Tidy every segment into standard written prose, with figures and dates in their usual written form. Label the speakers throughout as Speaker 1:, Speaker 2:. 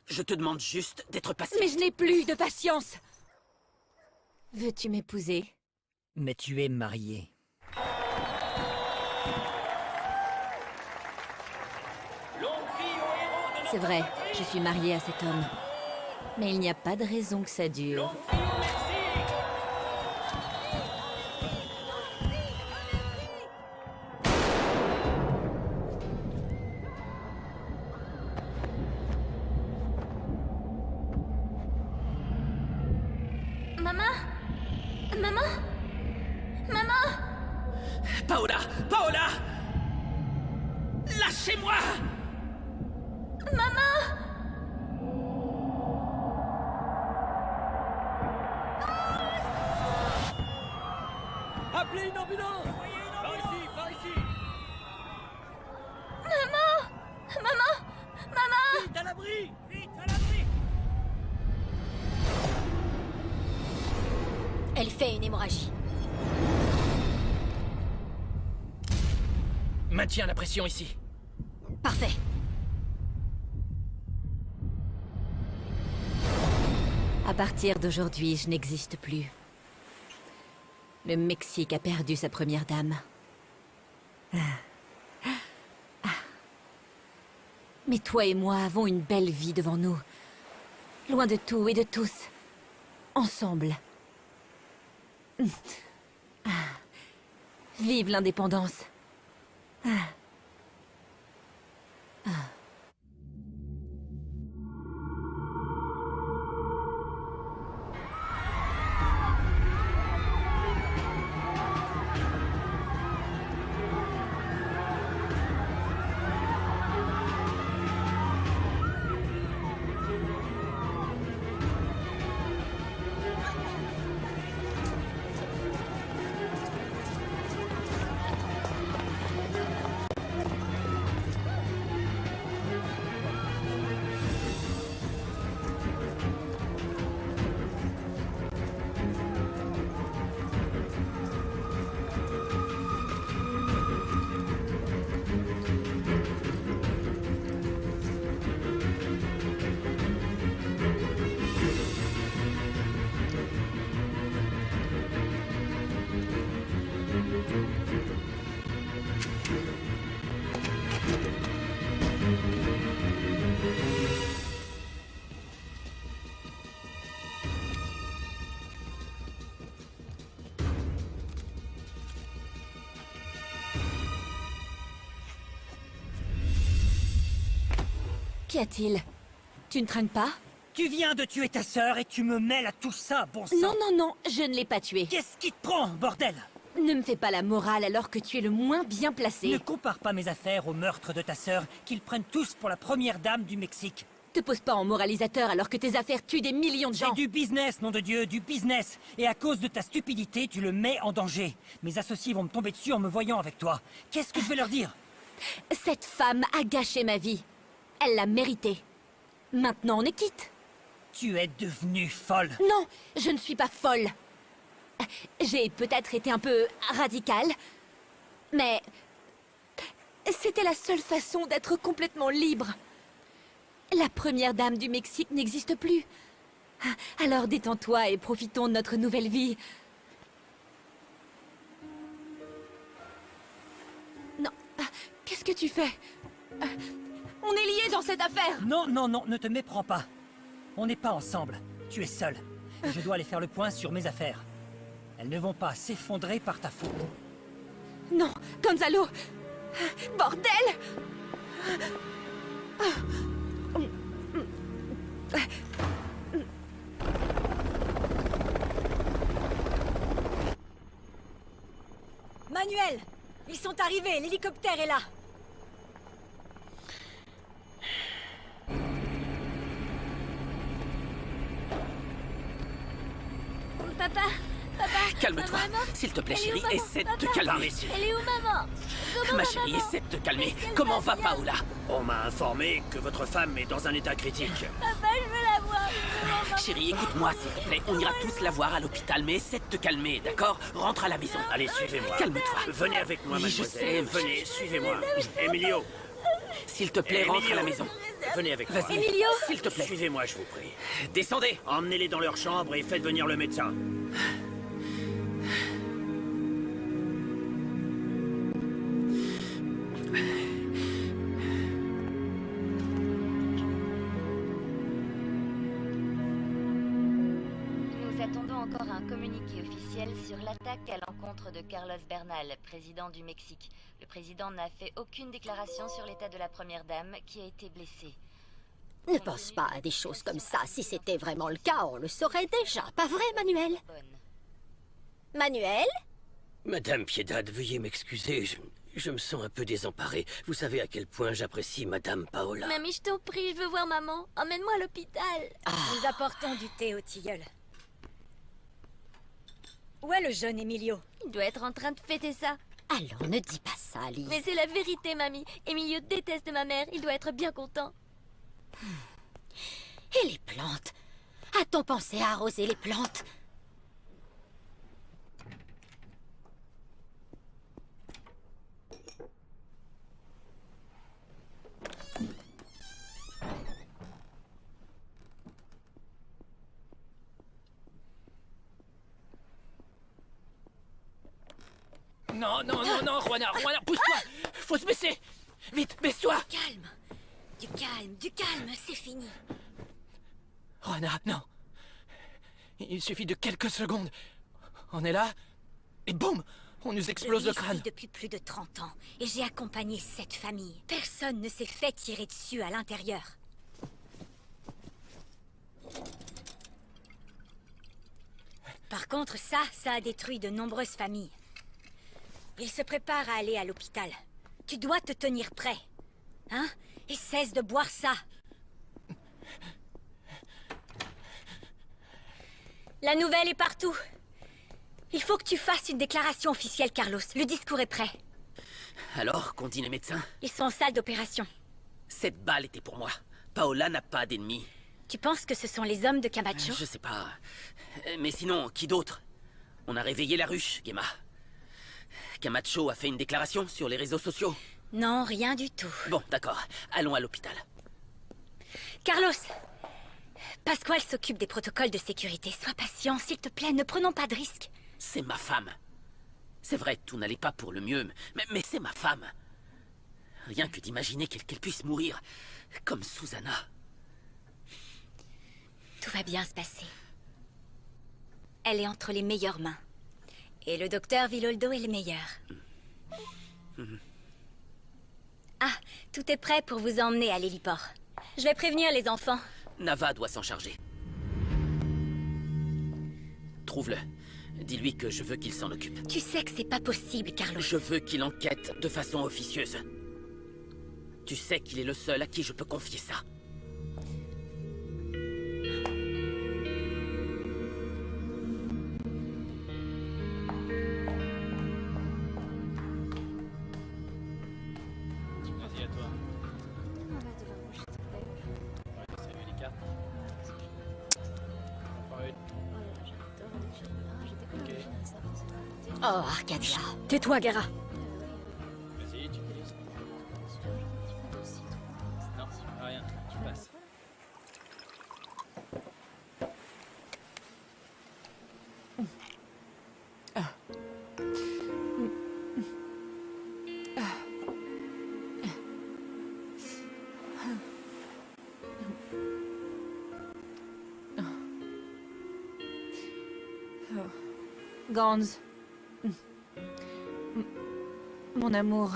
Speaker 1: Je te demande juste d'être patient.
Speaker 2: Mais je n'ai plus de patience. Veux-tu m'épouser?
Speaker 3: Mais tu es mariée.
Speaker 2: C'est vrai, je suis mariée à cet homme. Mais il n'y a pas de raison que ça dure.
Speaker 4: Maman? Maman? Maman?
Speaker 1: Paola! Paola! Lâchez-moi!
Speaker 4: Maman?
Speaker 3: Appelez une ambulance! Par ici, par ici!
Speaker 4: Maman? Maman? Maman?
Speaker 3: Vite à l'abri! Vite à l'abri!
Speaker 2: Elle fait une hémorragie.
Speaker 1: Maintiens la pression ici.
Speaker 2: Parfait. À partir d'aujourd'hui, je n'existe plus. Le Mexique a perdu sa première dame. Mais toi et moi avons une belle vie devant nous. Loin de tout et de tous. Ensemble. Vive l'indépendance. Qu'y a-t-il? Tu ne trinques pas?
Speaker 3: Tu viens de tuer ta sœur et tu me mêles à tout ça, bon sang!
Speaker 2: Non, non, non, je ne l'ai pas tuée.
Speaker 3: Qu'est-ce qui te prend, bordel?
Speaker 2: Ne me fais pas la morale alors que tu es le moins bien placé.
Speaker 3: Ne compare pas mes affaires au meurtre de ta sœur, qu'ils prennent tous pour la première dame du Mexique.
Speaker 2: Te pose pas en moralisateur alors que tes affaires tuent des millions de gens.
Speaker 3: C'est du business, nom de Dieu, du business. Et à cause de ta stupidité, tu le mets en danger. Mes associés vont me tomber dessus en me voyant avec toi. Qu'est-ce que je vais leur dire?
Speaker 2: Cette femme a gâché ma vie. Elle l'a mérité. Maintenant, on est quitte.
Speaker 3: Tu es devenue folle.
Speaker 2: Non, je ne suis pas folle. J'ai peut-être été un peu radicale, mais c'était la seule façon d'être complètement libre. La première dame du Mexique n'existe plus. Alors détends-toi et profitons de notre nouvelle vie. Non, qu'est-ce que tu fais? On est liés dans cette affaire.
Speaker 3: Non, non, non, ne te méprends pas. On n'est pas ensemble. Tu es seul. Je dois aller faire le point sur mes affaires. Elles ne vont pas s'effondrer par ta faute.
Speaker 2: Non, Gonzalo! Bordel!
Speaker 5: Manuel! Ils sont arrivés, l'hélicoptère est là!
Speaker 4: Papa? Papa?
Speaker 1: Calme-toi.
Speaker 4: Maman?
Speaker 1: S'il te plaît,
Speaker 4: Elle est où,
Speaker 1: chérie,
Speaker 4: maman?
Speaker 1: essaie de te
Speaker 4: Papa?
Speaker 1: calmer.
Speaker 4: Elle est où, maman? Comment
Speaker 1: Ma
Speaker 4: va,
Speaker 1: chérie,
Speaker 4: maman?
Speaker 1: essaie de te calmer.
Speaker 4: Est-ce qu'elle
Speaker 1: Comment
Speaker 4: va
Speaker 1: va
Speaker 4: bien?
Speaker 1: Paola?
Speaker 6: On m'a informé que votre femme est dans un état critique.
Speaker 4: Papa, je veux la voir. Je veux voir maman.
Speaker 1: Chérie, écoute-moi, s'il te plaît. On ira tous la voir à l'hôpital, mais essaie de te calmer, d'accord? Rentre à la maison.
Speaker 6: Allez, suivez-moi.
Speaker 1: Calme-toi.
Speaker 6: Venez avec moi,
Speaker 1: Oui, je
Speaker 6: mademoiselle.
Speaker 1: sais,
Speaker 6: Venez, suivez-moi. Emilio,
Speaker 1: S'il te plaît, rentre à la
Speaker 6: Emilio.
Speaker 1: maison.
Speaker 6: venez avec moi.
Speaker 1: Vas-y,
Speaker 4: Emilio!
Speaker 1: s'il te plaît.
Speaker 6: Suivez-moi, je vous prie.
Speaker 1: Descendez.
Speaker 6: Emmenez-les dans leur chambre et faites venir le médecin.
Speaker 7: Nous attendons encore un communiqué officiel sur l'attaque à l'encontre de Carlos Bernal, président du Mexique. Le président n'a fait aucune déclaration sur l'état de la première dame qui a été blessée.
Speaker 8: Ne pense pas à des choses comme ça. Si c'était vraiment le cas, on le saurait déjà. Pas vrai, Manuel?
Speaker 7: Bonne.
Speaker 8: Manuel?
Speaker 9: Madame Piedad, veuillez m'excuser, je me sens un peu désemparé. Vous savez à quel point j'apprécie Madame Paola.
Speaker 4: Mamie, je t'en prie, je veux voir maman. Emmène-moi à l'hôpital.
Speaker 5: Nous apportons du thé au tilleul. Où est le jeune Emilio?
Speaker 4: Il doit être en train de fêter ça.
Speaker 8: Alors, ne dis pas ça, Lise.
Speaker 4: Mais c'est la vérité, mamie. Emilio déteste ma mère. Il doit être bien content.
Speaker 8: Et les plantes? A-t-on pensé à arroser les plantes?
Speaker 1: Non, non, non, non, Juana, pousse-toi. Faut se baisser. Vite, baisse-toi.
Speaker 5: Calme, du calme, c'est fini.
Speaker 1: Juana, non. Il suffit de quelques secondes. On est là, et boum, on nous explose
Speaker 5: Je
Speaker 1: le
Speaker 5: vis
Speaker 1: crâne.
Speaker 5: ici depuis plus de 30 ans, et j'ai accompagné cette famille. Personne ne s'est fait tirer dessus à l'intérieur. Par contre, ça a détruit de nombreuses familles. Il se prépare à aller à l'hôpital. Tu dois te tenir prêt. Hein? Et cesse de boire ça. La nouvelle est partout. Il faut que tu fasses une déclaration officielle, Carlos. Le discours est prêt.
Speaker 1: Alors, qu'ont dit les médecins?
Speaker 5: Ils sont en salle d'opération.
Speaker 1: Cette balle était pour moi. Paola n'a pas d'ennemis.
Speaker 5: Tu penses que ce sont les hommes de Camacho?
Speaker 1: Je sais pas. Mais sinon, qui d'autre? On a réveillé la ruche, Gemma. Camacho a fait une déclaration sur les réseaux sociaux.
Speaker 5: Non, rien du tout.
Speaker 1: Bon, d'accord. Allons à l'hôpital.
Speaker 5: Carlos! Pasquale s'occupe des protocoles de sécurité. Sois patient, s'il te plaît, ne prenons pas de risques.
Speaker 1: C'est ma femme. C'est vrai, tout n'allait pas pour le mieux, mais c'est ma femme. Rien que d'imaginer qu'elle puisse mourir comme Susanna.
Speaker 5: Tout va bien se passer. Elle est entre les meilleures mains. Et le docteur Villoldo est le meilleur. Ah, tout est prêt pour vous emmener à l'héliport. Je vais prévenir les enfants.
Speaker 1: Nava doit s'en charger. Trouve-le. Dis-lui que je veux qu'il s'en occupe.
Speaker 5: Tu sais que c'est pas possible, Carlos.
Speaker 1: Je veux qu'il enquête de façon officieuse. Tu sais qu'il est le seul à qui je peux confier ça.
Speaker 10: Vas-y, à toi. Salut les cartes. Encore une. Ok.
Speaker 8: Oh, Arcadia.
Speaker 5: Tais-toi, Gara.
Speaker 10: Vas-y, tu peux. Non, rien, tu passes.
Speaker 2: Gans. Mon amour.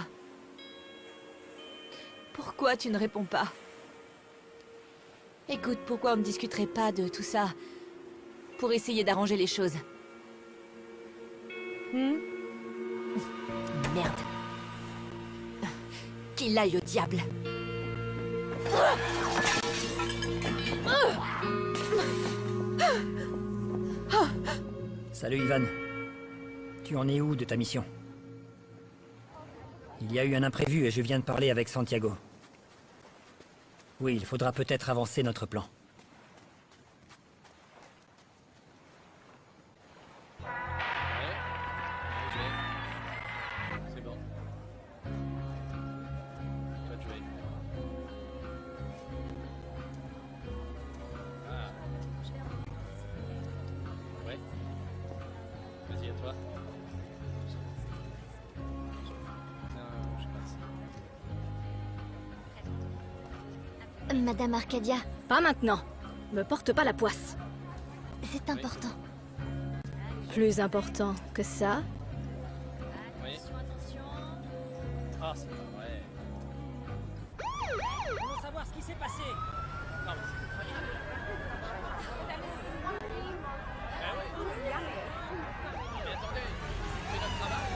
Speaker 2: Pourquoi tu ne réponds pas? Écoute, pourquoi on ne discuterait pas de tout ça pour essayer d'arranger les choses? Merde. Qu'il aille au diable.
Speaker 3: Salut Ivan. Tu en es où de ta mission? Il y a eu un imprévu et je viens de parler avec Santiago. Oui, il faudra peut-être avancer notre plan.
Speaker 10: C'est bon. Toi, tu vas être.
Speaker 4: Madame Arcadia.
Speaker 11: Pas maintenant. Me porte pas la poisse.
Speaker 4: C'est important.
Speaker 11: Plus important que ça?
Speaker 10: Oui. Ah, c'est pas vrai.
Speaker 3: Voulons savoir ce qui s'est passé.
Speaker 10: Non, mais c'est incroyable. Ah ouais. Mais attendez, c'est notre travail.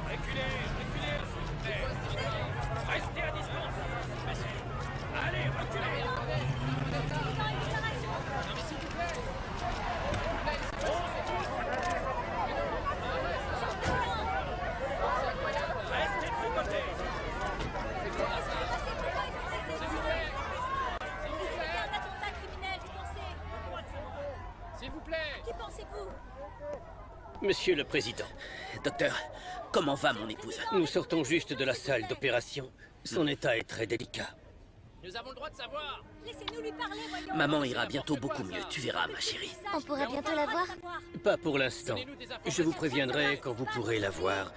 Speaker 10: Reculez, reculez, s'il vous plaît. Restez à distance. Monsieur. Allez, reculez. Non, mais s'il vous plaît. Restez de ce côté. S'il vous plaît.
Speaker 5: Qu'y pensez-vous?
Speaker 9: Monsieur le Président,
Speaker 1: Docteur, comment va mon épouse?
Speaker 9: nous sortons juste de la salle d'opération. Son état est très délicat.
Speaker 10: Nous avons le droit de savoir.
Speaker 5: Laissez-nous lui parler, voyons.
Speaker 1: Maman ira bientôt beaucoup mieux, tu verras, ma chérie.
Speaker 4: On pourra bientôt la voir.
Speaker 9: Pas pour l'instant. Je vous préviendrai quand vous pourrez la voir.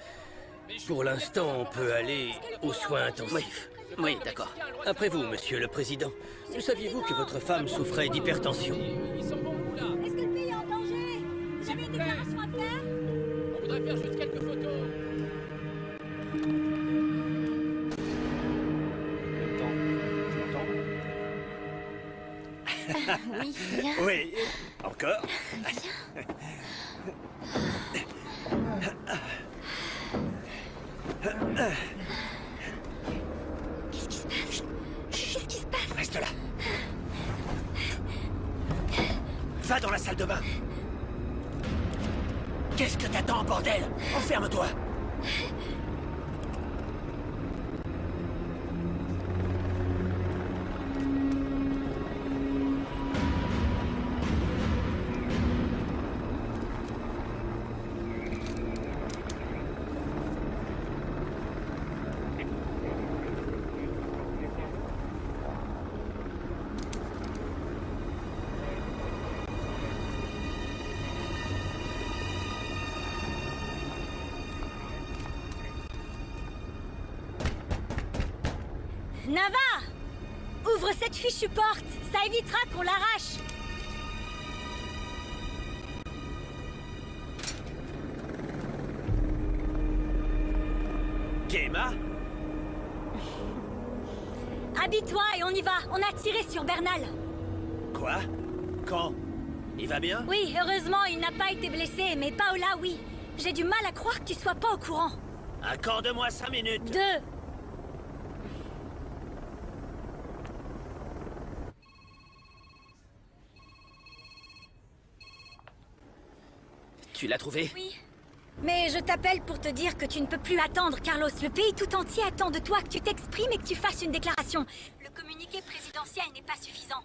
Speaker 9: Pour l'instant, on peut aller aux soins intensifs.
Speaker 1: Oui, d'accord.
Speaker 9: Après vous, Monsieur le Président. Saviez-vous que votre femme souffrait d'hypertension?
Speaker 10: Ils sont bons, vous, là.
Speaker 5: Est-ce que le pays est en danger? Vous avez une déclaration à faire?
Speaker 10: On voudrait faire juste quelques photos.
Speaker 4: Oui, viens.
Speaker 6: Oui, encore.
Speaker 4: Qu'est-ce qui se passe? Qu'est-ce qui se passe?
Speaker 6: Reste là. Va dans la salle de bain. Qu'est-ce que t'attends, bordel? Enferme-toi.
Speaker 5: Nava! Ouvre cette fichue porte! Ça évitera qu'on l'arrache!
Speaker 6: Gemma?
Speaker 5: Habille-toi et on y va! On a tiré sur Bernal!
Speaker 6: Quoi? Quand? Il va bien?
Speaker 5: Oui, heureusement, il n'a pas été blessé, mais Paola, oui. J'ai du mal à croire que tu sois pas au courant.
Speaker 6: Accorde-moi 5 minutes.
Speaker 5: 2.
Speaker 1: Tu l'as trouvé?
Speaker 5: Oui. Mais je t'appelle pour te dire que tu ne peux plus attendre, Carlos. Le pays tout entier attend de toi que tu t'exprimes et que tu fasses une déclaration. Le communiqué présidentiel n'est pas suffisant.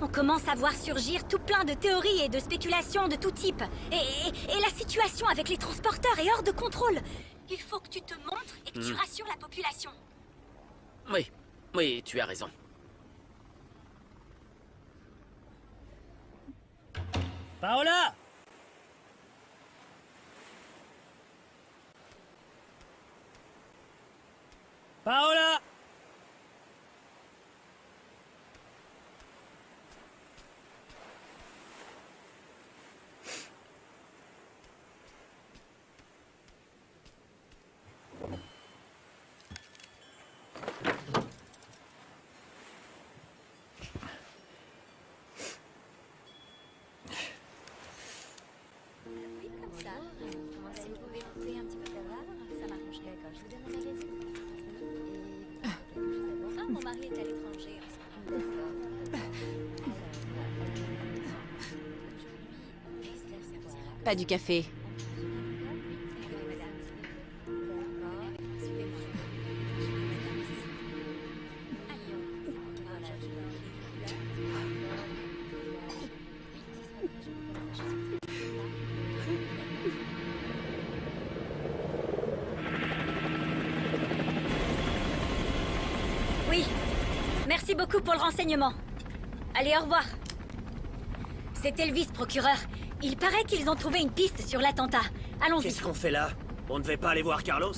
Speaker 5: On commence à voir surgir tout plein de théories et de spéculations de tout type. Et la situation avec les transporteurs est hors de contrôle. Il faut que tu te montres et que tu rassures la population.
Speaker 1: Oui, oui, tu as raison.
Speaker 3: Paola! Paola!
Speaker 7: Si vous pouvez monter un petit peu plus bas, ça m'arrange. D'accord, je vous donne un magazine. Et ah, mon mari est à l'étranger en ce moment. D'accord.
Speaker 2: Pas du café.
Speaker 5: Oui. Merci beaucoup pour le renseignement. Allez, au revoir. C'était le vice-procureur. Il paraît qu'ils ont trouvé une piste sur l'attentat. Allons-y.
Speaker 6: Qu'est-ce qu'on fait là? On ne devait pas aller voir Carlos?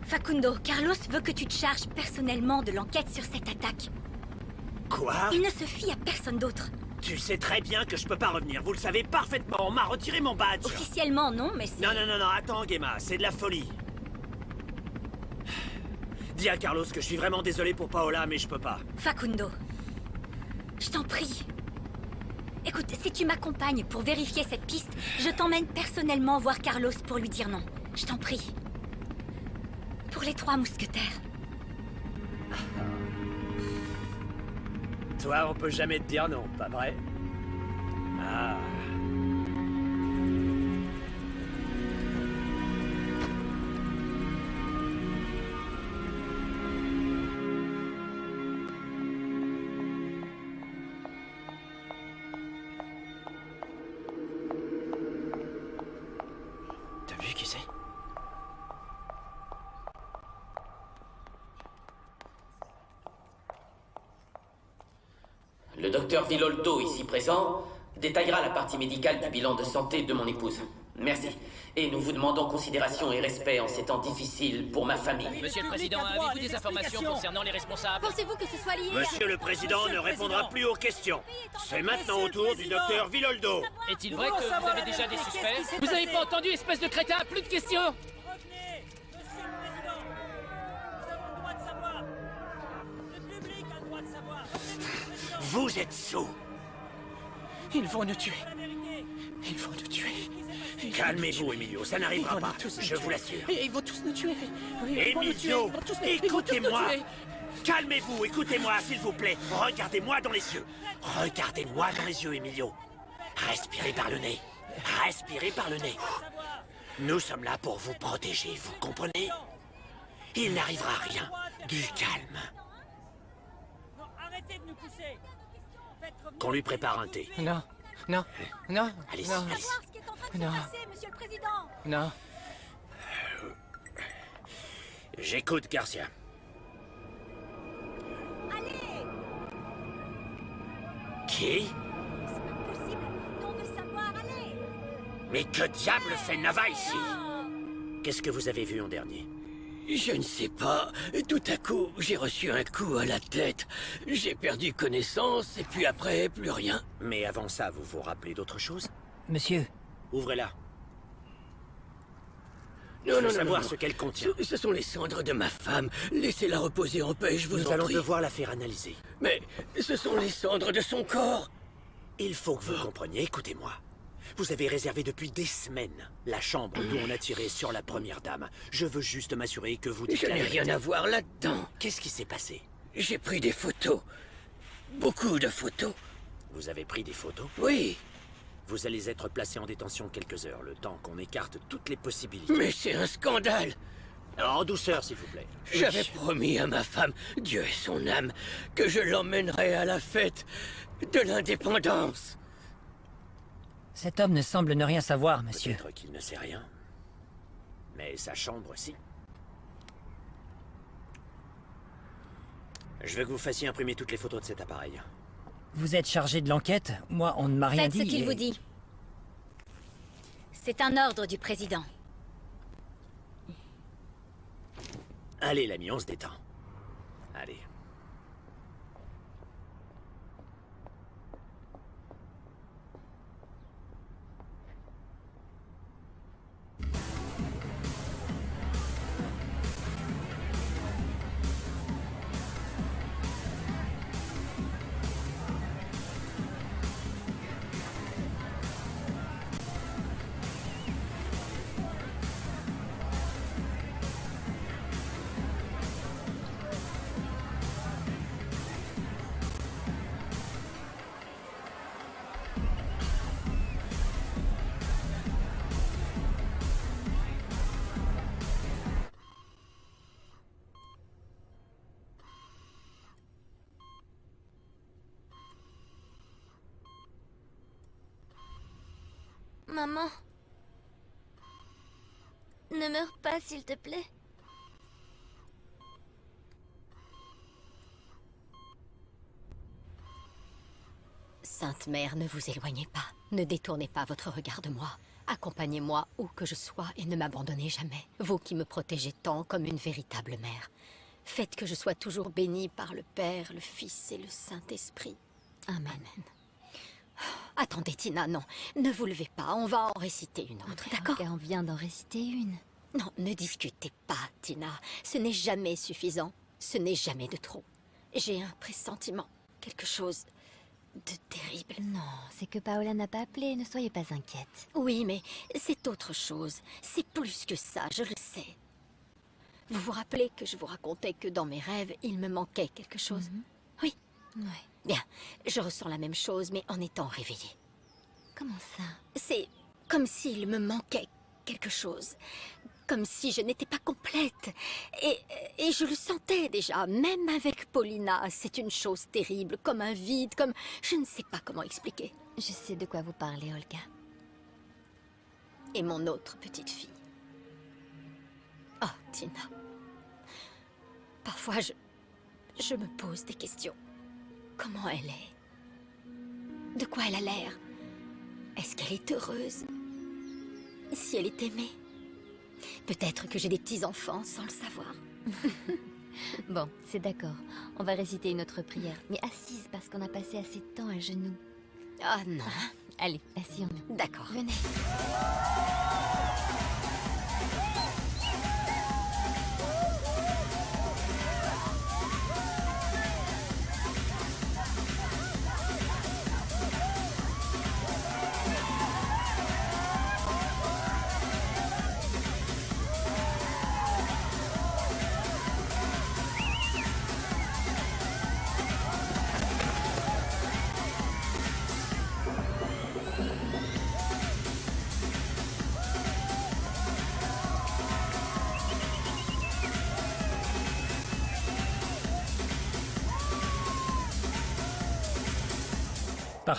Speaker 5: Facundo, Carlos veut que tu te charges personnellement de l'enquête sur cette attaque.
Speaker 6: Quoi?
Speaker 5: Il ne se fie à personne d'autre.
Speaker 6: Tu sais très bien que je peux pas revenir, vous le savez parfaitement, on m'a retiré mon badge.
Speaker 5: Officiellement, non, mais c'est...
Speaker 6: Non, attends, Gemma, c'est de la folie. Dis à Carlos que je suis vraiment désolé pour Paola, mais je peux pas.
Speaker 5: Facundo, je t'en prie. Écoute, si tu m'accompagnes pour vérifier cette piste, je t'emmène personnellement voir Carlos pour lui dire non. Je t'en prie. Pour les 3 mousquetaires.
Speaker 6: Toi, on peut jamais te dire non, pas vrai? Ah... T'as vu qui c'est?
Speaker 1: Le docteur Villoldo, ici présent, détaillera la partie médicale du bilan de santé de mon épouse. Merci. Et nous vous demandons considération et respect en ces temps difficiles pour ma famille.
Speaker 10: Monsieur le Président, avez-vous des informations concernant les responsables?
Speaker 4: Pensez-vous que ce soit lié
Speaker 6: Monsieur le Président ne répondra plus aux questions. C'est maintenant au tour du docteur Villoldo.
Speaker 10: Est-il vrai que vous avez déjà des suspects? Vous avez pas entendu, espèce de crétin? Plus de questions!
Speaker 6: Vous êtes sous.
Speaker 10: Ils vont nous tuer. Ils vont nous tuer.
Speaker 6: Calmez-vous, Emilio, ça n'arrivera pas, je vous l'assure.
Speaker 10: Ils vont tous nous tuer.
Speaker 6: Emilio, écoutez-moi. Calmez-vous, écoutez-moi, s'il vous plaît. Regardez-moi dans les yeux. Regardez-moi dans les yeux, Emilio. Respirez par le nez. Respirez par le nez. Nous sommes là pour vous protéger, vous comprenez? Il n'arrivera rien. Du calme. Qu'on lui prépare un thé.
Speaker 10: Non, non, non.
Speaker 6: Allez-y,
Speaker 10: non.
Speaker 6: allez-y.
Speaker 10: Non.
Speaker 5: Monsieur le Président.
Speaker 10: Non.
Speaker 6: J'écoute, Garcia.
Speaker 5: Allez.
Speaker 6: Qui?
Speaker 5: C'est pas possible. Nous, on veut savoir, allez.
Speaker 6: Mais que diable fait Nava ici? Qu'est-ce que vous avez vu en dernier?
Speaker 9: Je ne sais pas. Tout à coup, j'ai reçu un coup à la tête. J'ai perdu connaissance et puis après, plus rien.
Speaker 6: Mais avant ça, vous vous rappelez d'autre chose?
Speaker 3: Monsieur,
Speaker 6: Ouvrez-la.
Speaker 9: Non, non, non,
Speaker 6: savoir
Speaker 9: non.
Speaker 6: ce qu'elle contient.
Speaker 9: Ce sont les cendres de ma femme. Laissez-la reposer en paix, je vous
Speaker 6: Nous
Speaker 9: en
Speaker 6: allons
Speaker 9: prie.
Speaker 6: devoir la faire analyser.
Speaker 9: Mais ce sont les cendres de son corps.
Speaker 6: Il faut que vous compreniez, écoutez-moi. Vous avez réservé depuis des semaines la chambre d'où on a tiré sur la première dame. Je veux juste m'assurer que vous dites
Speaker 9: Je
Speaker 6: la
Speaker 9: n'ai
Speaker 6: vérité.
Speaker 9: rien à voir là-dedans.
Speaker 6: Qu'est-ce qui s'est passé?
Speaker 9: J'ai pris des photos. Beaucoup de photos.
Speaker 6: Vous avez pris des photos?
Speaker 9: Oui,
Speaker 6: Vous allez être placé en détention quelques heures, le temps qu'on écarte toutes les possibilités.
Speaker 9: mais c'est un scandale.
Speaker 6: En douceur, s'il vous plaît.
Speaker 9: J'avais promis à ma femme, Dieu et son âme, que je l'emmènerais à la fête de l'indépendance.
Speaker 3: cet homme ne semble ne rien savoir, monsieur.
Speaker 6: Peut-être qu'il ne sait rien. Mais sa chambre, si. Je veux que vous fassiez imprimer toutes les photos de cet appareil.
Speaker 3: Vous êtes chargé de l'enquête? Moi, on ne m'a rien
Speaker 5: Faites
Speaker 3: dit.
Speaker 5: ce qu'il
Speaker 3: et-
Speaker 5: vous dit. C'est un ordre du président.
Speaker 6: Allez, l'ami, on se détend. Allez.
Speaker 4: Maman. Ne meurs pas, s'il te plaît.
Speaker 8: Sainte Mère, ne vous éloignez pas. Ne détournez pas votre regard de moi. Accompagnez-moi où que je sois et ne m'abandonnez jamais. Vous qui me protégez tant comme une véritable mère. Faites que je sois toujours bénie par le Père, le Fils et le Saint-Esprit. Amen. Attendez, Tina, non. Ne vous levez pas, on va en réciter une autre, d'accord?
Speaker 7: On vient d'en réciter une.
Speaker 8: Non, ne discutez pas, Tina. Ce n'est jamais suffisant. Ce n'est jamais de trop. J'ai un pressentiment. Quelque chose de terrible.
Speaker 7: Non, c'est que Paola n'a pas appelé, ne soyez pas inquiète.
Speaker 8: Oui, mais c'est autre chose. C'est plus que ça, je le sais. Vous vous rappelez que je vous racontais que dans mes rêves, il me manquait quelque chose? Oui.
Speaker 7: Ouais.
Speaker 8: Bien, je ressens la même chose, mais en étant réveillée.
Speaker 7: Comment ça?
Speaker 8: C'est comme s'il me manquait quelque chose. Comme si je n'étais pas complète. Et je le sentais déjà, même avec Paulina. C'est une chose terrible, comme un vide, comme... Je ne sais pas comment expliquer.
Speaker 7: Je sais de quoi vous parlez, Olga.
Speaker 8: Et mon autre petite fille. Oh, Tina. Parfois, je me pose des questions. Comment elle est? De quoi elle a l'air? Est-ce qu'elle est heureuse? Si elle est aimée? Peut-être que j'ai des petits-enfants sans le savoir.
Speaker 7: Bon, c'est d'accord. On va réciter une autre prière, mais assise parce qu'on a passé assez de temps à genoux.
Speaker 8: Ah non.
Speaker 7: Allez, asseyons-nous.
Speaker 8: D'accord.
Speaker 7: Venez.